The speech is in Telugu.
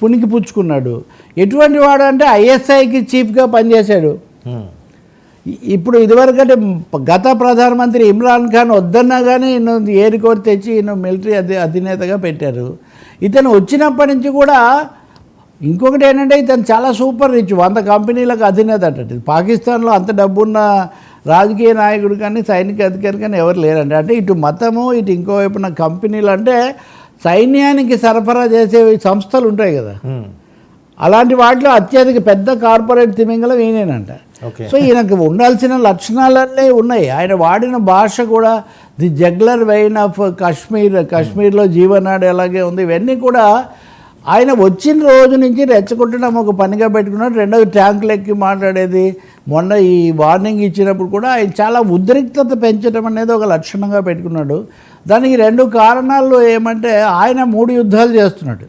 పునికి పుచ్చుకున్నాడు. ఎటువంటి వాడు అంటే ఐఎస్ఐకి చీఫ్గా పనిచేశాడు. ఇప్పుడు ఇదివరకంటే గత ప్రధానమంత్రి ఇమ్రాన్ ఖాన్ వద్దన్నా కానీ ఈయన ఏరికోరి తెచ్చి ఈయన మిలిటరీ అధినేతగా పెట్టారు. ఇతను వచ్చినప్పటి నుంచి కూడా ఇంకొకటి ఏంటంటే ఇతను చాలా సూపర్ రిచ్, 100 కంపెనీలకు అధినేత అంటే. పాకిస్తాన్లో అంత డబ్బున్న రాజకీయ నాయకుడు కానీ సైనిక అధికారి కానీ ఎవరు లేరండి. అంటే ఇటు మతము ఇటు ఇంకోవైపున కంపెనీలు, అంటే సైన్యానికి సరఫరా చేసే సంస్థలు ఉంటాయి కదా, అలాంటి వాటిలో అత్యధిక పెద్ద కార్పొరేట్ తిమింగలం ఈయనేనంట. సో ఈయనకు ఉండాల్సిన లక్షణాలన్నీ ఉన్నాయి. ఆయన వాడిన భాష కూడా ది జగ్లర్ వెయిన్ ఆఫ్ కాశ్మీర్లో జీవనాడు ఎలాగే ఉంది, ఇవన్నీ కూడా ఆయన వచ్చిన రోజు నుంచి రెచ్చగొట్టడం ఒక పనిగా పెట్టుకున్నాడు. రెండోది ట్యాంకులు ఎక్కి మాట్లాడేది. మొన్న ఈ వార్నింగ్ ఇచ్చినప్పుడు కూడా ఆయన చాలా ఉద్రిక్తత పెంచడం అనేది ఒక లక్షణంగా పెట్టుకున్నాడు. దానికి 2 కారణాలు ఏమంటే ఆయన 3 యుద్ధాలు చేస్తున్నాడు.